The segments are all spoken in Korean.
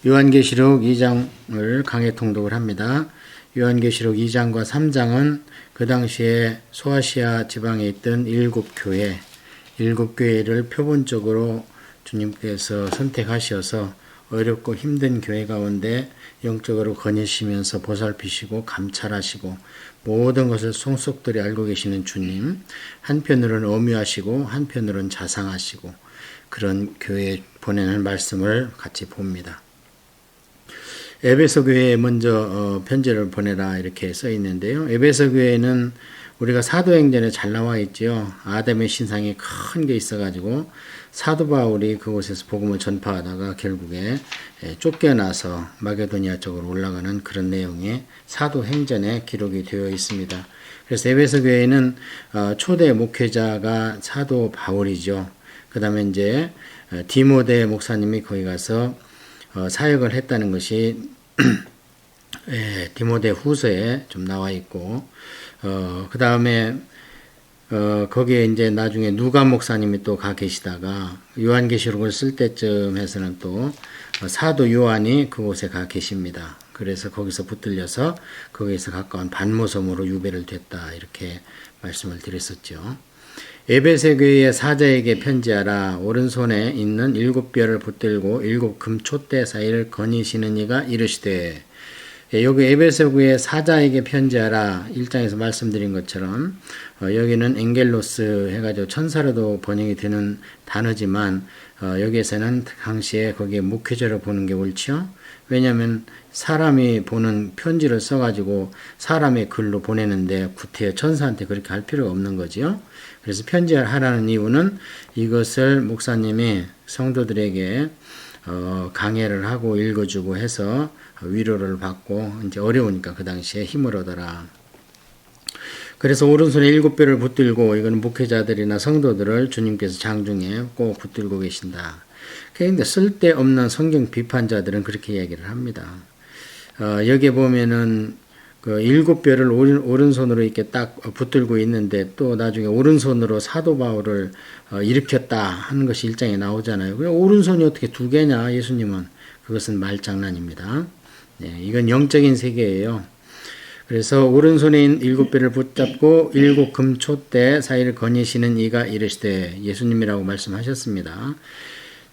요한계시록 2장을 강해 통독을 합니다. 요한계시록 2장과 3장은 그 당시에 소아시아 지방에 있던 일곱 교회를 표본적으로 주님께서 선택하셔서 어렵고 힘든 교회 가운데 영적으로 거니시면서 보살피시고 감찰하시고 모든 것을 속속들이 알고 계시는 주님, 한편으로는 엄유하시고 한편으로는 자상하시고 그런 교회에 보내는 말씀을 같이 봅니다. 에베소 교회에 먼저 편지를 보내라 이렇게 써 있는데요. 에베소 교회는 우리가 사도행전에 잘 나와 있죠. 아담의 신상이 큰 게 있어가지고 사도 바울이 그곳에서 복음을 전파하다가 결국에 쫓겨나서 마게도니아 쪽으로 올라가는 그런 내용이 사도행전에 기록이 되어 있습니다. 그래서 에베소 교회는 초대 목회자가 사도 바울이죠. 그 다음에 이제 디모데 목사님이 거기 가서 사역을 했다는 것이 디모데 후서에 좀 나와 있고, 그 다음에 거기에 이제 나중에 누가 목사님이 또 가 계시다가 요한계시록을 쓸 때쯤 해서는 또 사도 요한이 그곳에 가 계십니다. 그래서 거기서 붙들려서 거기에서 가까운 반모섬으로 유배를 됐다 이렇게 말씀을 드렸었죠. 에베소 교회의 사자에게 편지하라. 오른손에 있는 일곱 뼈를 붙들고 일곱 금촛대 사이를 거니시는 이가 이르시되. 여기 에베소 교회 사자에게 편지하라 1장에서 말씀드린 것처럼 여기는 엥겔로스 해가지고 천사로도 번역이 되는 단어지만 여기에서는 당시에 거기에 목회자로 보는 게 옳죠. 왜냐하면 사람이 보는 편지를 써가지고 사람의 글로 보내는데 구태여 천사한테 그렇게 할 필요가 없는 거지요. 그래서 편지를 하라는 이유는 이것을 목사님이 성도들에게 강해를 하고 읽어주고 해서 위로를 받고 이제 어려우니까 그 당시에 힘을 얻어라. 그래서 오른손에 일곱 뼈를 붙들고 이거는 목회자들이나 성도들을 주님께서 장중에 꼭 붙들고 계신다. 그런데 쓸데없는 성경 비판자들은 그렇게 이야기를 합니다. 여기에 보면은 그 일곱 뼈를 오른손으로 이렇게 딱 붙들고 있는데 또 나중에 오른손으로 사도 바울을 일으켰다 하는 것이 1장에 나오잖아요. 그럼 오른손이 어떻게 두 개냐 예수님은. 그것은 말장난입니다. 네, 이건 영적인 세계예요. 그래서 오른손에 일곱 뼈를 붙잡고 일곱 금촛대 사이를 거니시는 이가 이르시되 예수님이라고 말씀하셨습니다.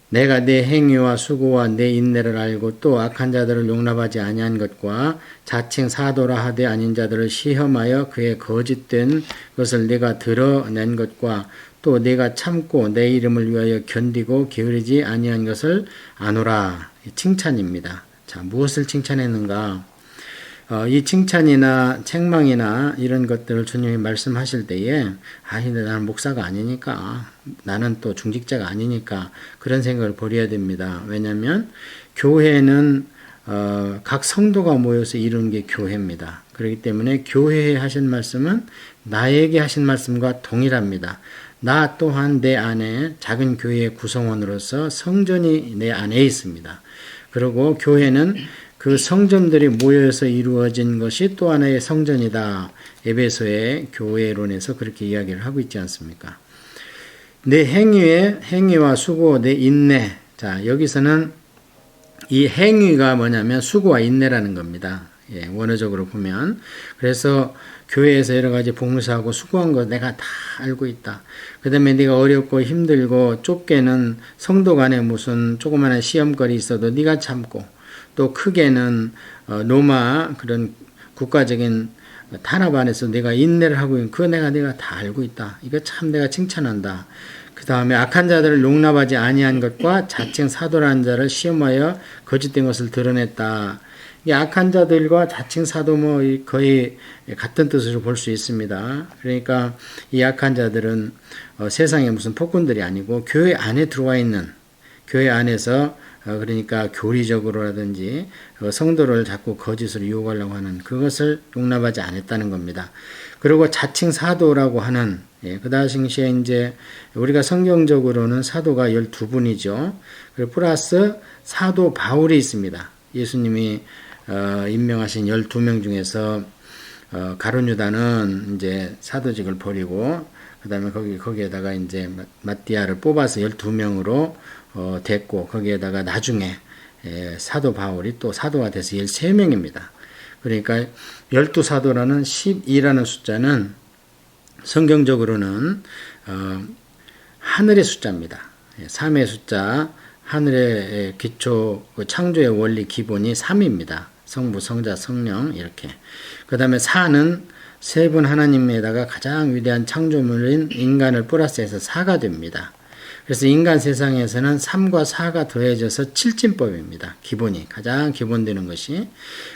내가 내 행위와 수고와 내 인내를 알고 또 악한 자들을 용납하지 아니한 것과 자칭 사도라 하되 아닌 자들을 시험하여 그의 거짓된 것을 내가 드러낸 것과 또 내가 참고 내 이름을 위하여 견디고 게으르지 아니한 것을 아노라. 칭찬입니다. 자, 무엇을 칭찬했는가? 이 칭찬이나 책망이나 이런 것들을 주님이 말씀하실 때에 근데 나는 목사가 아니니까 나는 또 중직자가 아니니까 그런 생각을 버려야 됩니다. 왜냐하면 교회는 각 성도가 모여서 이루는 게 교회입니다. 그렇기 때문에 교회에 하신 말씀은 나에게 하신 말씀과 동일합니다. 나 또한 내 안에 작은 교회의 구성원으로서 성전이 내 안에 있습니다. 그리고 교회는 그 성전들이 모여서 이루어진 것이 또 하나의 성전이다. 에베소의 교회론에서 그렇게 이야기를 하고 있지 않습니까? 내 행위와 수고, 내 인내. 자, 여기서는 이 행위가 뭐냐면 수고와 인내라는 겁니다. 예, 원어적으로 보면. 그래서 교회에서 여러 가지 봉사하고 수고한 거 내가 다 알고 있다. 그 다음에 네가 어렵고 힘들고 좁게는 성도 간에 무슨 조그마한 시험거리 있어도 네가 참고 또 크게는 로마 그런 국가적인 탄압 안에서 내가 인내를 하고 있는 그거 내가 다 알고 있다. 이거 참 내가 칭찬한다. 그 다음에 악한 자들을 용납하지 아니한 것과 자칭 사도라는 자를 시험하여 거짓된 것을 드러냈다. 이 악한 자들과 자칭 사도 거의 같은 뜻으로 볼 수 있습니다. 그러니까 이 악한 자들은 세상에 무슨 폭군들이 아니고 교회 안에 들어와 있는 교회 안에서 그러니까 교리적으로라든지 성도를 자꾸 거짓으로 유혹하려고 하는 그것을 용납하지 않았다는 겁니다. 그리고 자칭 사도라고 하는 그 당시에 이제 우리가 성경적으로는 사도가 12분이죠. 그리고 플러스 사도 바울이 있습니다. 예수님이 임명하신 12명 중에서 가룟 유다는 이제 사도직을 버리고 그다음에 거기에다가 이제 마띠아를 뽑아서 12명으로 됐고 거기에다가 나중에 사도 바울이 또 사도가 돼서 13명입니다. 그러니까 12사도라는 12라는 숫자는 성경적으로는 하늘의 숫자입니다. 3의 숫자, 하늘의 기초, 창조의 원리 기본이 3입니다. 성부, 성자, 성령 이렇게. 그 다음에 4는 세 분 하나님에다가 가장 위대한 창조물인 인간을 플러스해서 4가 됩니다. 그래서 인간 세상에서는 3과 4가 더해져서 칠진법입니다. 기본이 가장 기본되는 것이.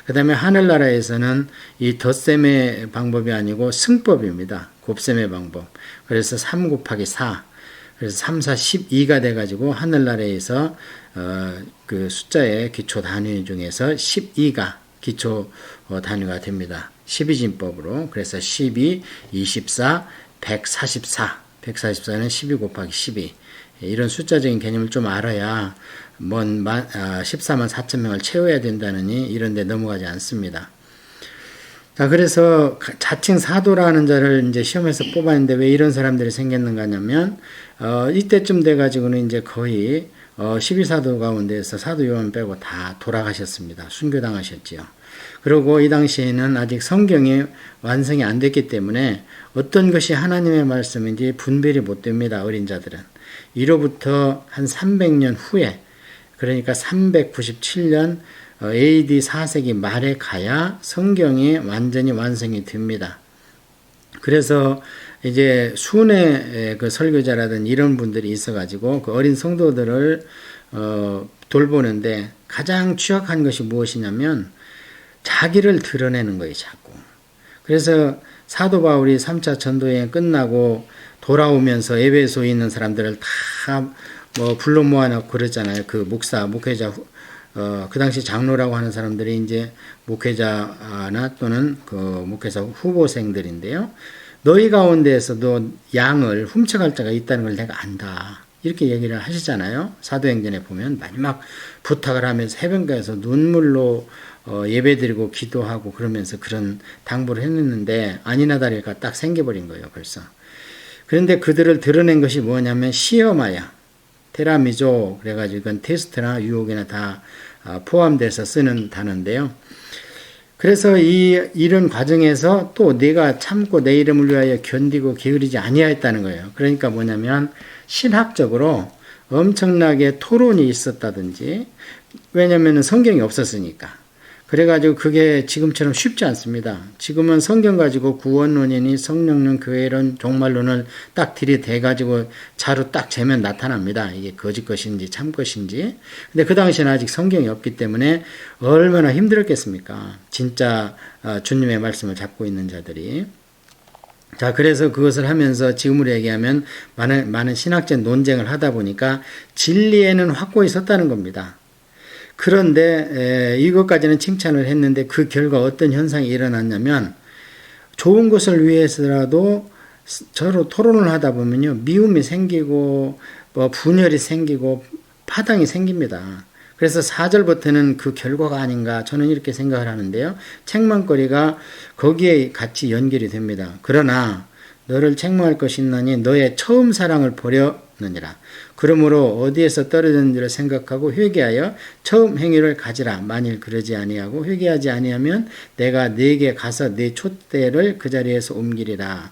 그 다음에 하늘나라에서는 이 덧셈의 방법이 아니고 승법입니다. 곱셈의 방법. 그래서 3 곱하기 4. 그래서 3, 4, 12가 돼가지고 하늘나라에서 그 숫자의 기초 단위 중에서 12가 기초 단위가 됩니다. 12진법으로. 그래서 12, 24, 144. 144는 12 곱하기 12. 이런 숫자적인 개념을 좀 알아야 14만 4천 명을 채워야 된다느니 이런 데 넘어가지 않습니다. 자, 그래서 자칭 사도라는 자를 이제 시험에서 뽑았는데 왜 이런 사람들이 생겼는가 하냐면, 이때쯤 돼가지고는 이제 거의 12사도 가운데에서 사도 요한 빼고 다 돌아가셨습니다. 순교당하셨지요. 그리고 이 당시에는 아직 성경이 완성이 안 됐기 때문에 어떤 것이 하나님의 말씀인지 분별이 못 됩니다. 어린 자들은. 이로부터 한 300년 후에, 그러니까 397년 AD 4세기 말에 가야 성경이 완전히 완성이 됩니다. 그래서 이제 순회 그 설교자라든 이런 분들이 있어가지고 그 어린 성도들을 돌보는데 가장 취약한 것이 무엇이냐면 자기를 드러내는 거예요, 자꾸. 그래서 사도 바울이 3차 전도여행 끝나고 돌아오면서 에베소에 있는 사람들을 다 불러 모아놓고 그랬잖아요. 그 목회자, 그 당시 장로라고 하는 사람들이 이제 목회자나 또는 그 목회자 후보생들인데요. 너희 가운데에서도 양을 훔쳐갈 자가 있다는 걸 내가 안다. 이렇게 얘기를 하시잖아요. 사도행전에 보면 마지막 부탁을 하면서 해변가에서 눈물로 예배드리고 기도하고 그러면서 그런 당부를 했는데 아니나 다를까 딱 생겨버린 거예요, 벌써. 그런데 그들을 드러낸 것이 뭐냐면 시어마야, 테라미조, 그래가지고 이건 테스트나 유혹이나 다 포함돼서 쓰는 단어인데요. 그래서 이런 과정에서 또 내가 참고 내 이름을 위하여 견디고 게으르지 아니하였다는 거예요. 그러니까 뭐냐면 신학적으로 엄청나게 토론이 있었다든지, 왜냐하면 성경이 없었으니까. 그래가지고 그게 지금처럼 쉽지 않습니다. 지금은 성경 가지고 구원론이니 성령론, 교회론, 종말론을 딱 들이대가지고 자로 딱 재면 나타납니다. 이게 거짓 것인지 참 것인지. 근데 그 당시에는 아직 성경이 없기 때문에 얼마나 힘들었겠습니까? 진짜 주님의 말씀을 잡고 있는 자들이. 자, 그래서 그것을 하면서 지금으로 얘기하면 많은 신학적 논쟁을 하다 보니까 진리에는 확고히 섰다는 겁니다. 그런데 이것까지는 칭찬을 했는데 그 결과 어떤 현상이 일어났냐면 좋은 것을 위해서라도 서로 토론을 하다 보면요, 미움이 생기고 분열이 생기고 파당이 생깁니다. 그래서 4절부터는 그 결과가 아닌가 저는 이렇게 생각을 하는데요. 책망거리가 거기에 같이 연결이 됩니다. 그러나 너를 책망할 것이 있나니 너의 처음 사랑을 버렸느니라. 그러므로 어디에서 떨어졌는지를 생각하고 회개하여 처음 행위를 가지라. 만일 그러지 아니하고 회개하지 아니하면 내가 네게 가서 네 촛대를 그 자리에서 옮기리라.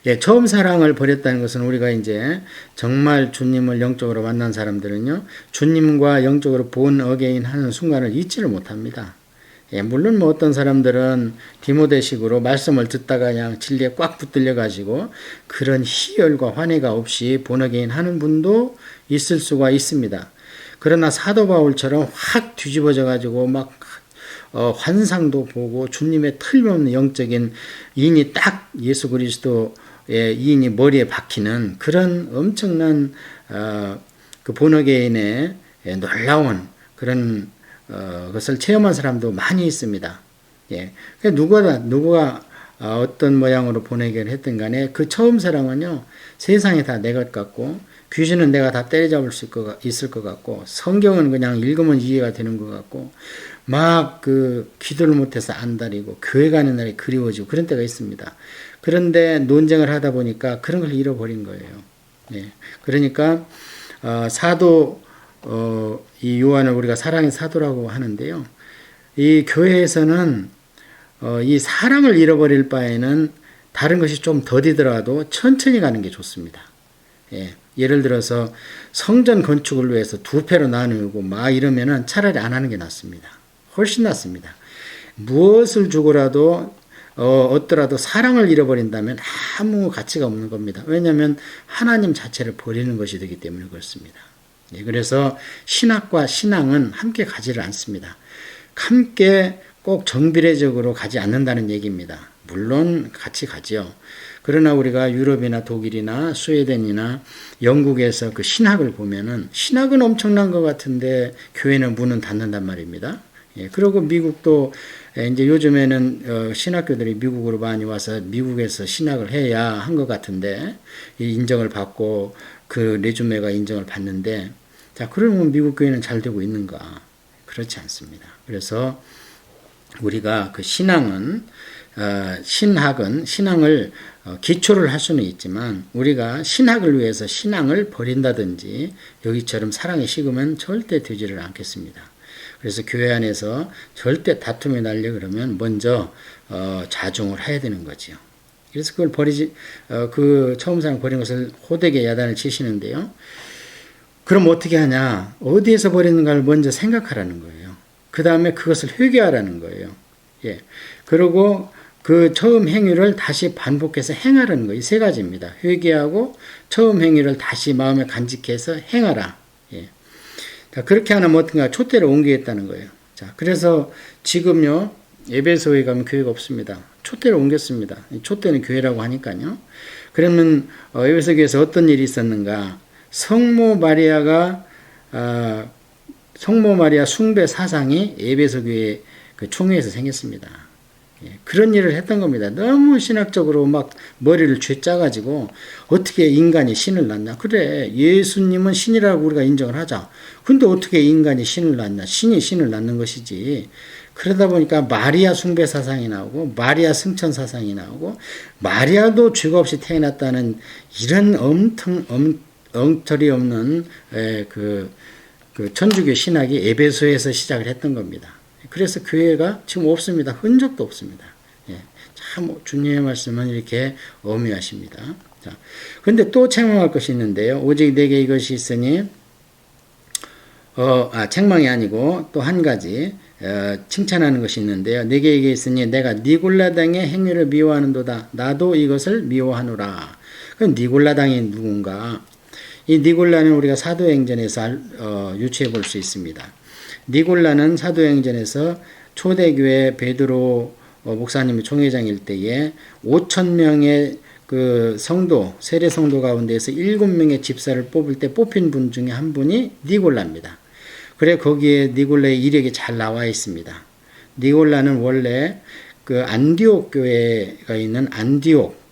예, 처음 사랑을 버렸다는 것은 우리가 이제 정말 주님을 영적으로 만난 사람들은요, 주님과 영적으로 본 어게인 하는 순간을 잊지를 못합니다. 예, 물론 어떤 사람들은 디모데식으로 말씀을 듣다가 그냥 진리에 꽉 붙들려 가지고 그런 희열과 환희가 없이 본어게인 하는 분도 있을 수가 있습니다. 그러나 사도 바울처럼 확 뒤집어져 가지고 막 환상도 보고 주님의 틀림없는 영적인 인이 딱 예수 그리스도의 인이 머리에 박히는 그런 엄청난 그 본어게인의 놀라운 그런 것을 체험한 사람도 많이 있습니다. 예. 누가 어떤 모양으로 보내기를 했든 간에 그 처음 사랑은요, 세상이 다 내 것 같고, 귀신은 내가 다 때려잡을 수 있을 것 같고, 성경은 그냥 읽으면 이해가 되는 것 같고, 막 기도를 못해서 안달이고, 교회 가는 날이 그리워지고, 그런 때가 있습니다. 그런데 논쟁을 하다 보니까 그런 걸 잃어버린 거예요. 예. 그러니까, 사도 이 요한을 우리가 사랑의 사도라고 하는데요. 이 교회에서는 이 사랑을 잃어버릴 바에는 다른 것이 좀 더디더라도 천천히 가는 게 좋습니다. 예. 예를 들어서 성전 건축을 위해서 두 패로 나누고 막 이러면은 차라리 안 하는 게 낫습니다. 훨씬 낫습니다. 무엇을 주고라도 얻더라도 사랑을 잃어버린다면 아무 가치가 없는 겁니다. 왜냐하면 하나님 자체를 버리는 것이 되기 때문에 그렇습니다. 예, 그래서 신학과 신앙은 함께 가지를 않습니다. 함께 꼭 정비례적으로 가지 않는다는 얘기입니다. 물론 같이 가죠. 그러나 우리가 유럽이나 독일이나 스웨덴이나 영국에서 그 신학을 보면은 신학은 엄청난 것 같은데 교회는 문은 닫는단 말입니다. 예, 그리고 미국도 이제 요즘에는 신학교들이 미국으로 많이 와서 미국에서 신학을 해야 한 것 같은데 인정을 받고 그 레주메가 인정을 받는데 자 그러면 미국 교회는 잘 되고 있는가? 그렇지 않습니다. 그래서 우리가 그 신앙은 신앙을 기초를 할 수는 있지만 우리가 신학을 위해서 신앙을 버린다든지 여기처럼 사랑이 식으면 절대 되지를 않겠습니다. 그래서 교회 안에서 절대 다툼이 날려 그러면 먼저 자중을 해야 되는 거지요. 그래서 그걸 그 처음 사랑 버린 것을 호되게 야단을 치시는데요. 그럼 어떻게 하냐? 어디에서 버리는가를 먼저 생각하라는 거예요. 그 다음에 그것을 회개하라는 거예요. 예. 그리고 그 처음 행위를 다시 반복해서 행하라는 거예요. 이 세 가지입니다. 회개하고 처음 행위를 다시 마음에 간직해서 행하라. 예. 자, 그렇게 하면 어떤가? 촛대를 옮기겠다는 거예요. 자, 그래서 지금요, 에베소에 가면 교회가 없습니다. 촛대를 옮겼습니다. 촛대는 교회라고 하니까요. 그러면 에베소 교회에서 어떤 일이 있었는가? 성모 마리아 숭배 사상이 에베소 교회 그 총회에서 생겼습니다. 예, 그런 일을 했던 겁니다. 너무 신학적으로 막 머리를 쥐짜가지고 어떻게 인간이 신을 낳냐. 그래, 예수님은 신이라고 우리가 인정을 하자. 근데 어떻게 인간이 신을 낳냐. 신이 신을 낳는 것이지. 그러다 보니까 마리아 숭배 사상이 나오고 마리아 승천 사상이 나오고 마리아도 죄가 없이 태어났다는 이런 엉터리 없는 그 천주교 신학이 에베소에서 시작을 했던 겁니다. 그래서 교회가 지금 없습니다. 흔적도 없습니다. 예, 참 주님의 말씀은 이렇게 엄미하십니다. 자, 근데 또 책망할 것이 있는데요. 오직 내게 이것이 있으니 책망이 아니고 또 한 가지 칭찬하는 것이 있는데요. 내게 이게 있으니 내가 니골라당의 행위를 미워하는도다. 나도 이것을 미워하노라. 그럼 니골라당이 누군가? 이 니골라는 우리가 사도행전에서 유추해 볼 수 있습니다. 니골라는 사도행전에서 초대교회 베드로 목사님이 총회장일 때에 5,000명의 그 성도, 세례 성도 가운데에서 7명의 집사를 뽑을 때 뽑힌 분 중에 한 분이 니골라입니다. 그래 거기에 니골라의 이력이 잘 나와 있습니다. 니골라는 원래 그 안디옥 교회가 있는 안디옥,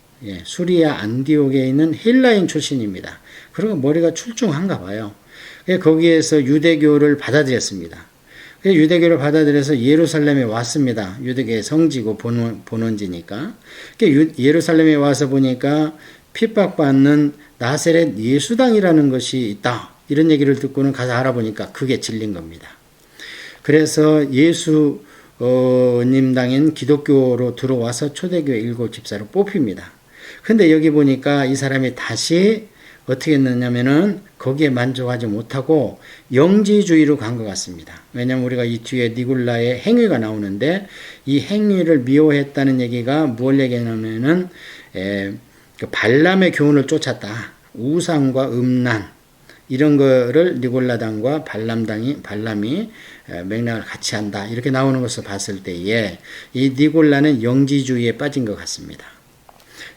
수리아 안디옥에 있는 헬라인 출신입니다. 그리고 머리가 출중한가 봐요. 거기에서 유대교를 받아들였습니다. 유대교를 받아들여서 예루살렘에 왔습니다. 유대교의 성지고 본원지니까. 예루살렘에 와서 보니까 핍박받는 나세렛 예수당이라는 것이 있다. 이런 얘기를 듣고는 가서 알아보니까 그게 진린 겁니다. 그래서 예수님당인 기독교로 들어와서 초대교회 7 집사로 뽑힙니다. 근데 여기 보니까 이 사람이 다시 어떻게 했느냐면은 거기에 만족하지 못하고 영지주의로 간 것 같습니다. 왜냐하면 우리가 이 뒤에 니골라의 행위가 나오는데 이 행위를 미워했다는 얘기가 뭘 얘기하냐면은 그 발람의 교훈을 쫓았다. 우상과 음란 이런 거를 니골라당과 발람이 맥락을 같이 한다. 이렇게 나오는 것을 봤을 때에 이 니골라는 영지주의에 빠진 것 같습니다.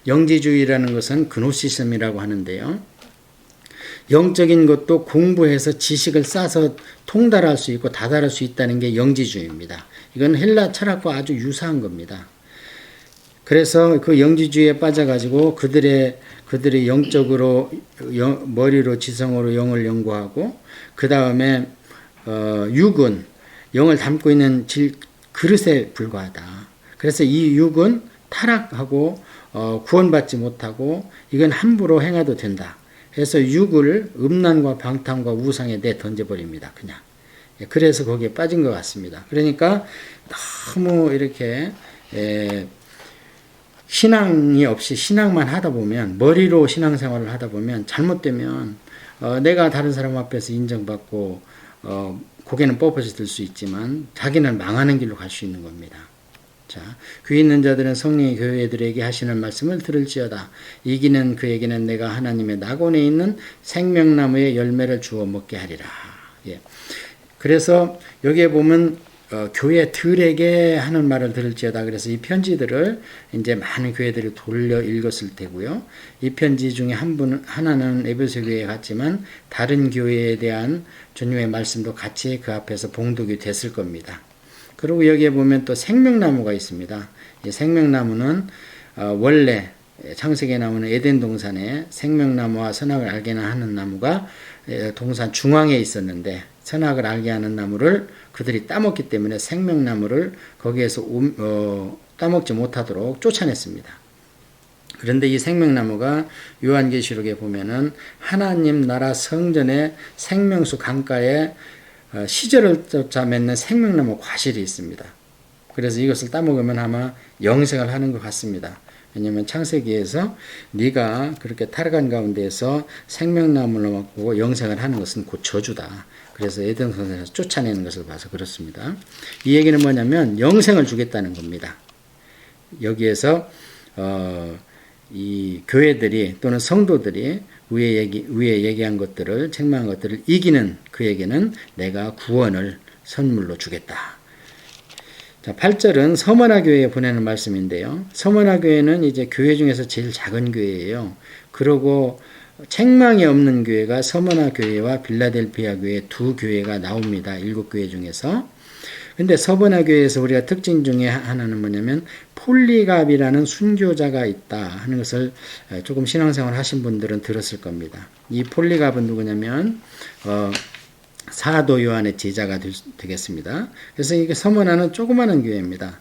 영지주의라는 것은 그노시즘이라고 하는데요. 영적인 것도 공부해서 지식을 쌓아서 통달할 수 있고 다달할 수 있다는 게 영지주의입니다. 이건 헬라 철학과 아주 유사한 겁니다. 그래서 그 영지주의에 빠져가지고 그들의 영적으로 머리로 지성으로 영을 연구하고 그 다음에 육은 영을 담고 있는 그릇에 불과하다. 그래서 이 육은 타락하고 구원받지 못하고 이건 함부로 행해도 된다. 해서 육을 음란과 방탕과 우상에 내 던져버립니다. 그냥. 그래서 거기에 빠진 것 같습니다. 그러니까 너무 이렇게 신앙이 없이 신앙만 하다 보면, 머리로 신앙생활을 하다 보면 잘못되면 내가 다른 사람 앞에서 인정받고 고개는 뻣뻣이 들 수 있지만 자기는 망하는 길로 갈 수 있는 겁니다. 자, 귀 있는 자들은 성령이 교회들에게 하시는 말씀을 들을지어다. 이기는 그에게는 내가 하나님의 낙원에 있는 생명나무의 열매를 주어 먹게 하리라. 예. 그래서 여기에 보면 교회들에게 하는 말을 들을지어다. 그래서 이 편지들을 이제 많은 교회들이 돌려 읽었을 테고요. 이 편지 중에 하나는 에베소 교회에 갔지만 다른 교회에 대한 주님의 말씀도 같이 그 앞에서 봉독이 됐을 겁니다. 그리고 여기에 보면 또 생명나무가 있습니다. 이 생명나무는 원래 창세기에 나오는 에덴 동산에 생명나무와 선악을 알게 하는 나무가 동산 중앙에 있었는데, 선악을 알게 하는 나무를 그들이 따먹기 때문에 생명나무를 거기에서 따먹지 못하도록 쫓아냈습니다. 그런데 이 생명나무가 요한계시록에 보면은 하나님 나라 성전의 생명수 강가에 시절을 쫓아 맺는 생명나무 과실이 있습니다. 그래서 이것을 따먹으면 아마 영생을 하는 것 같습니다. 왜냐하면 창세기에서 네가 그렇게 타락한 가운데에서 생명나무를 먹고 영생을 하는 것은 곧 저주다. 그래서 에덴 동산에서 쫓아내는 것을 봐서 그렇습니다. 이 얘기는 뭐냐면 영생을 주겠다는 겁니다. 여기에서 이 교회들이 또는 성도들이 위에 얘기한 것들을, 책망한 것들을 이기는 그에게는 내가 구원을 선물로 주겠다. 자, 8절은 서머나 교회에 보내는 말씀인데요. 서머나 교회는 이제 교회 중에서 제일 작은 교회예요. 그리고 책망이 없는 교회가 서머나 교회와 빌라델피아 교회 두 교회가 나옵니다. 7교회 중에서. 근데 서머나 교회에서 우리가 특징 중에 하나는 뭐냐면 폴리갑이라는 순교자가 있다 하는 것을 조금 신앙생활 하신 분들은 들었을 겁니다. 이 폴리갑은 누구냐면 사도 요한의 제자가 되겠습니다. 그래서 이게 서머나는 조그마한 교회입니다.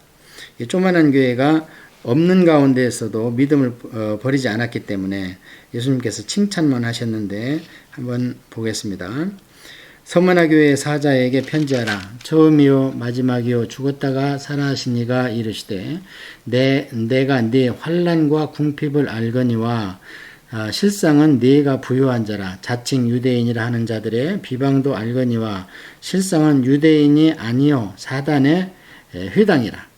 이 조그마한 교회가 없는 가운데에서도 믿음을 버리지 않았기 때문에 예수님께서 칭찬만 하셨는데 한번 보겠습니다. 서머나 교회 사자에게 편지하라. 처음이요 마지막이요 죽었다가 살아나신 이가 이르시되 내가 네 환난과 궁핍을 알거니와 실상은 네가 부유한 자라. 자칭 유대인이라 하는 자들의 비방도 알거니와 실상은 유대인이 아니요 사단의 회당이라.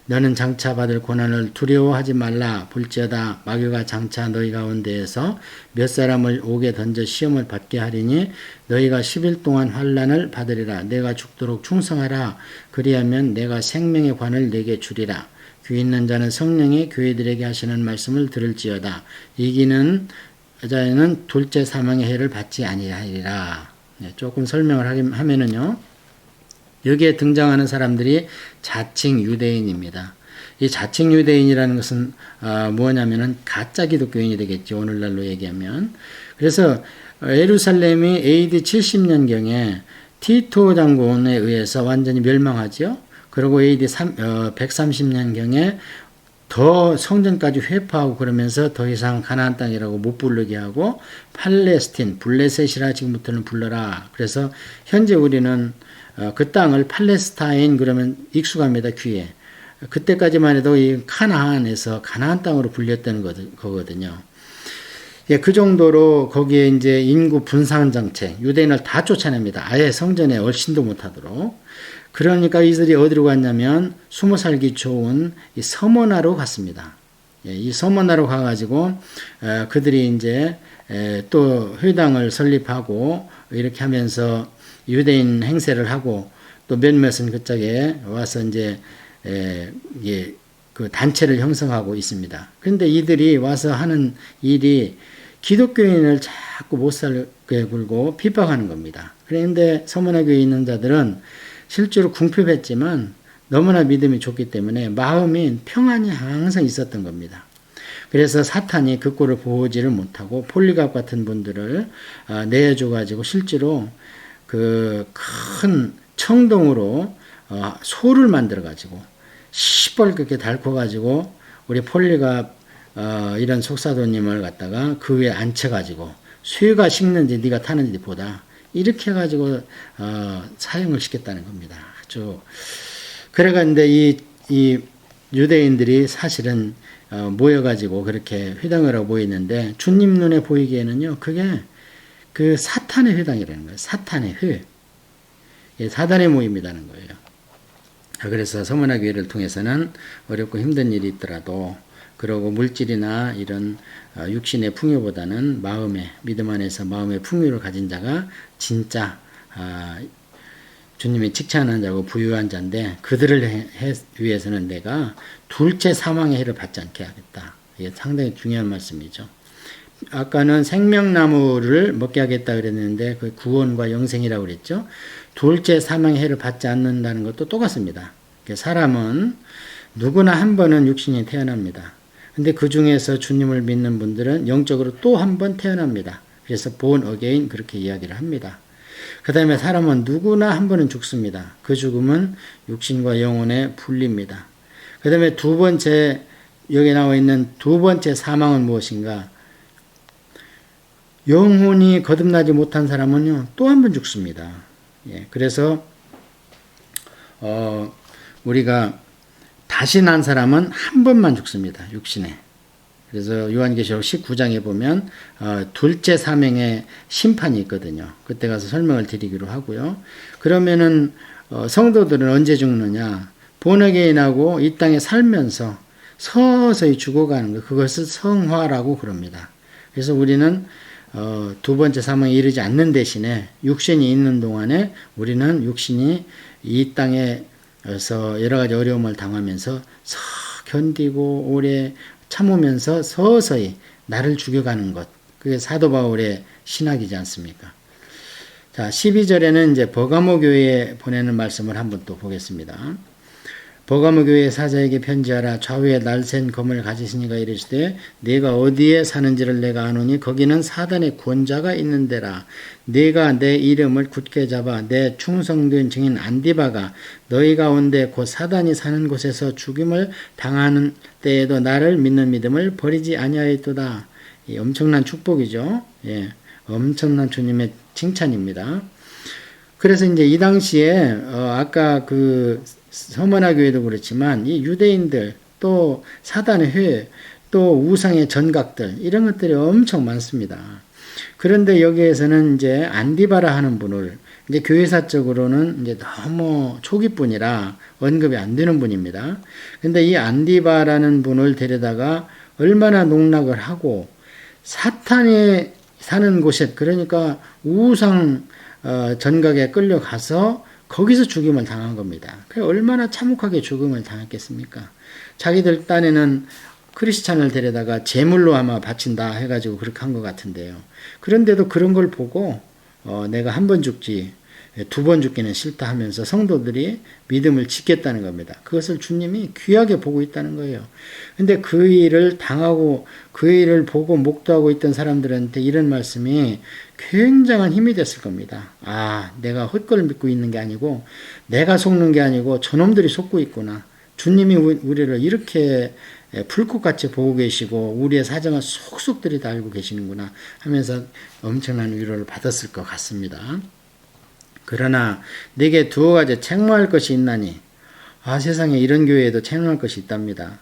너는 장차 받을 고난을 두려워하지 말라. 볼지어다 마귀가 장차 너희 가운데에서 몇 사람을 옥에 던져 시험을 받게 하리니 너희가 10일 동안 환난을 받으리라. 내가 죽도록 충성하라. 그리하면 내가 생명의 관을 내게 주리라. 귀 있는 자는 성령이 교회들에게 하시는 말씀을 들을지어다. 이기는 자에는 둘째 사망의 해를 받지 아니하리라. 조금 설명을 하면은요. 여기에 등장하는 사람들이 자칭 유대인입니다. 이 자칭 유대인이라는 것은 뭐냐면은 가짜 기독교인이 되겠죠. 오늘날로 얘기하면. 그래서 예루살렘이 AD 70년경에 티토 장군에 의해서 완전히 멸망하죠. 그리고 AD 130년경에 더 성전까지 회파하고 그러면서 더 이상 가나안 땅이라고 못 부르게 하고 팔레스틴, 블레셋이라 지금부터는 불러라. 그래서 현재 우리는 그 땅을 팔레스타인 그러면 익숙합니다. 귀에. 그때까지만 해도 이 카나안에서 가나안 땅으로 불렸다는 거거든요. 예, 그 정도로 거기에 이제 인구 분산 정책, 유대인을 다 쫓아냅니다. 아예 성전에 얼씬도 못하도록. 그러니까 이들이 어디로 갔냐면 숨어 살기 좋은 이 서머나로 갔습니다. 예, 이 서머나로 가가지고 그들이 이제 또 회당을 설립하고 이렇게 하면서 유대인 행세를 하고 또 몇몇은 그쪽에 와서 이제 그 단체를 형성하고 있습니다. 그런데 이들이 와서 하는 일이 기독교인을 자꾸 못 살게 굴고 핍박하는 겁니다. 그런데 서머나 교회에 있는 자들은 실제로 궁핍했지만 너무나 믿음이 좋기 때문에 마음이 평안이 항상 있었던 겁니다. 그래서 사탄이 그 꼴을 보지를 못하고 폴리갑 같은 분들을 내어줘가지고 실제로 그 큰 청동으로 소를 만들어가지고 시뻘겋게 닳고가지고 우리 폴리갑 이런 속사도님을 갖다가 그 위에 앉혀가지고 쇠가 식는지 네가 타는지 보다. 이렇게 해가지고 사형을 시켰다는 겁니다. 아주 그래가는데 이 유대인들이 사실은 모여가지고 그렇게 회당을 하고 모이는데 주님 눈에 보이기에는요 그게 그 사탄의 회당이라는 거예요. 사탄의 회, 사단의 모임이라는 거예요. 그래서 서문화교회를 통해서는 어렵고 힘든 일이 있더라도 그러고 물질이나 이런 육신의 풍요보다는 마음의 믿음 안에서 마음의 풍요를 가진 자가 진짜 주님이 칭찬하는 자고 부유한 자인데 그들을 위해서는 내가 둘째 사망의 해를 받지 않게 하겠다. 이게 상당히 중요한 말씀이죠. 아까는 생명나무를 먹게 하겠다 그랬는데 그 구원과 영생이라고 그랬죠. 둘째 사망의 해를 받지 않는다는 것도 똑같습니다. 사람은 누구나 한 번은 육신이 태어납니다. 근데 그 중에서 주님을 믿는 분들은 영적으로 또 한 번 태어납니다. 그래서 born again 그렇게 이야기를 합니다. 그 다음에 사람은 누구나 한 번은 죽습니다. 그 죽음은 육신과 영혼의 분리입니다. 그 다음에 두 번째 여기 나와 있는 두 번째 사망은 무엇인가? 영혼이 거듭나지 못한 사람은요 또 한 번 죽습니다. 그래서 우리가 다시 난 사람은 한 번만 죽습니다. 육신에. 그래서 요한계시록 19장에 보면 둘째 사명의 심판이 있거든요. 그때 가서 설명을 드리기로 하고요. 그러면은 성도들은 언제 죽느냐? 본어게인하고 이 땅에 살면서 서서히 죽어가는 거, 그것을 성화라고 그럽니다. 그래서 우리는 두 번째 사망에 이르지 않는 대신에 육신이 있는 동안에 우리는 육신이 이 땅에서 여러 가지 어려움을 당하면서 견디고 오래 참으면서 서서히 나를 죽여가는 것. 그게 사도 바울의 신학이지 않습니까? 자, 12절에는 이제 버가모 교회에 보내는 말씀을 한번 또 보겠습니다. 버가모 교회 사자에게 편지하라. 좌우에 날쌘 검을 가지신 이가 이르시되 네가 어디에 사는지를 내가 아노니 거기는 사단의 권자가 있는 데라. 네가 내 이름을 굳게 잡아 내 충성된 증인 안디바가 너희 가운데 곧 사단이 사는 곳에서 죽임을 당하는 때에도 나를 믿는 믿음을 버리지 아니하였도다. 엄청난 축복이죠. 엄청난 주님의 칭찬입니다. 그래서 이제 이 당시에 아까 그 서머나 교회도 그렇지만 이 유대인들 또 사단의 회 또 우상의 전각들 이런 것들이 엄청 많습니다. 그런데 여기에서는 이제 안디바라 하는 분을 이제 교회사적으로는 이제 너무 초기뿐이라 언급이 안 되는 분입니다. 근데 이 안디바라는 분을 데려다가 얼마나 농락을 하고 사탄이 사는 곳에 그러니까 우상 전각에 끌려가서 거기서 죽임을 당한 겁니다. 얼마나 참혹하게 죽임을 당했겠습니까? 자기들 딴에는 크리스찬을 데려다가 제물로 아마 바친다 해가지고 그렇게 한 것 같은데요. 그런데도 그런 걸 보고 내가 한 번 죽지 두 번 죽기는 싫다 하면서 성도들이 믿음을 지켰다는 겁니다. 그것을 주님이 귀하게 보고 있다는 거예요. 근데 그 일을 당하고 그 일을 보고 목도하고 있던 사람들한테 이런 말씀이 굉장한 힘이 됐을 겁니다. 아, 내가 헛걸 믿고 있는 게 아니고 내가 속는 게 아니고 저놈들이 속고 있구나. 주님이 우리를 이렇게 풀꽃같이 보고 계시고 우리의 사정을 속속 들이 다 알고 계시는구나 하면서 엄청난 위로를 받았을 것 같습니다. 그러나 네게 두어 가지 책망할 것이 있나니 세상에 이런 교회에도 책망할 것이 있답니다.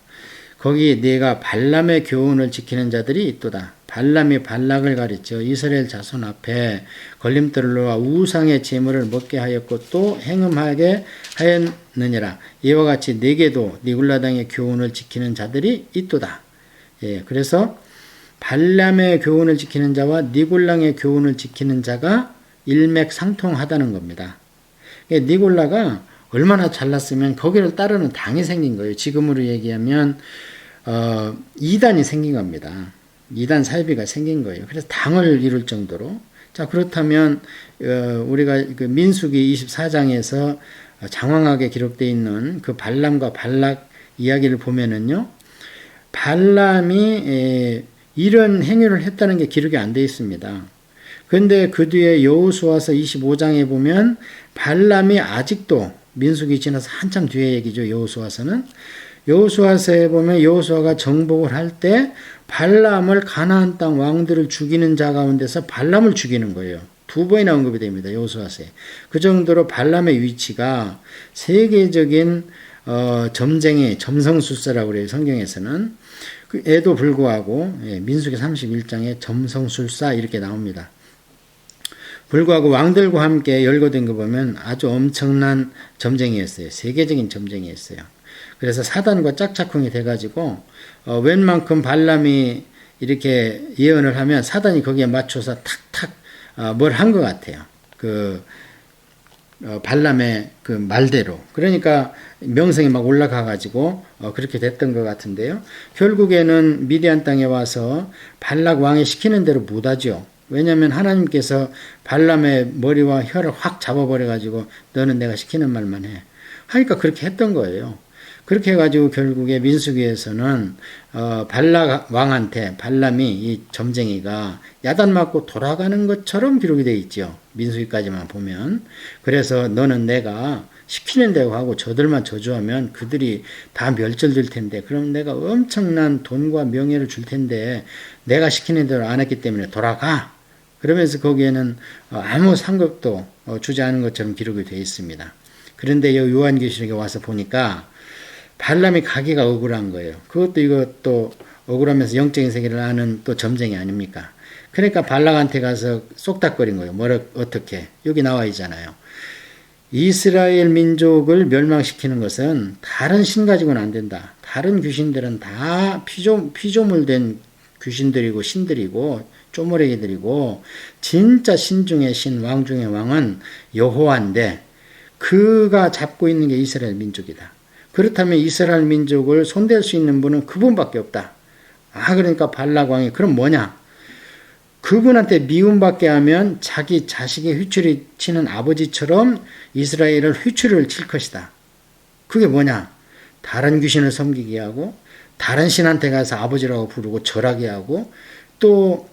거기 네가 발람의 교훈을 지키는 자들이 있도다. 발람이 발락을 가르쳐 이스라엘 자손 앞에 걸림돌을 놓아 우상의 제물을 먹게 하였고 또 행음하게 하였느니라. 이와 같이 네게도 니굴라당의 교훈을 지키는 자들이 있도다. 그래서 발람의 교훈을 지키는 자와 니굴랑의 교훈을 지키는 자가 일맥상통하다는 겁니다. 니골라가 얼마나 잘났으면 거기를 따르는 당이 생긴 거예요. 지금으로 얘기하면 이단이 생긴 겁니다. 이단 사이비가 생긴 거예요. 그래서 당을 이룰 정도로. 자, 그렇다면 우리가 그 민수기 24장에서 장황하게 기록되어 있는 그 발람과 발락 이야기를 보면은요, 발람이 이런 행위를 했다는 게 기록이 안 되어 있습니다. 그런데 그 뒤에 여호수아서 25장에 보면 발람이 아직도 민수기 지나서 한참 뒤에 얘기죠. 여호수아서는 여호수아서에 보면 여호수아가 정복을 할 때 발람을 가나안 땅 왕들을 죽이는 자 가운데서 발람을 죽이는 거예요. 두 번이나 언급이 됩니다. 여호수아서에. 그 정도로 발람의 위치가 세계적인 점쟁이, 점성술사라고 그래요. 성경에서는. 에도 불구하고 민수기 31장에 점성술사 이렇게 나옵니다. 불구하고 왕들과 함께 열거된 거 보면 아주 엄청난 점쟁이였어요. 세계적인 점쟁이였어요. 그래서 사단과 짝짝꿍이 돼가지고 웬만큼 발람이 이렇게 예언을 하면 사단이 거기에 맞춰서 탁탁 뭘 한 것 같아요. 발람의 그 말대로. 그러니까 명성이 막 올라가가지고 그렇게 됐던 것 같은데요. 결국에는 미디안 땅에 와서 발락 왕이 시키는 대로 못하죠. 왜냐하면 하나님께서 발람의 머리와 혀를 확 잡아버려가지고 너는 내가 시키는 말만 해. 하니까 그렇게 했던 거예요. 그렇게 해가지고 결국에 민수기에서는 발락 왕한테 발람이 이 점쟁이가 야단 맞고 돌아가는 것처럼 기록이 되어 있죠. 민수기까지만 보면. 그래서 너는 내가 시키는 대로 하고 저들만 저주하면 그들이 다 멸절될 텐데 그럼 내가 엄청난 돈과 명예를 줄 텐데 내가 시키는 대로 안 했기 때문에 돌아가. 그러면서 거기에는 아무 상급도 주지 않은 것처럼 기록이 되어 있습니다. 그런데 요한계시록에 와서 보니까 발람이 가기가 억울한 거예요. 이것도 억울하면서 영적인 세계를 아는 또 점쟁이 아닙니까? 그러니까 발락한테 가서 쏙닥거린 거예요. 어떻게? 여기 나와 있잖아요. 이스라엘 민족을 멸망시키는 것은 다른 신 가지고는 안 된다. 다른 귀신들은 다 피조물된 귀신들이고 신들이고 쪼무레기들이고 진짜 신 중의 신, 왕 중의 왕은 여호와인데 그가 잡고 있는 게 이스라엘 민족이다. 그렇다면 이스라엘 민족을 손댈 수 있는 분은 그분밖에 없다. 그러니까 발락 왕이 그럼 뭐냐? 그분한테 미움받게 하면 자기 자식의 휘추리 치는 아버지처럼 이스라엘을 휘추리를 칠 것이다. 그게 뭐냐? 다른 귀신을 섬기게 하고 다른 신한테 가서 아버지라고 부르고 절하게 하고 또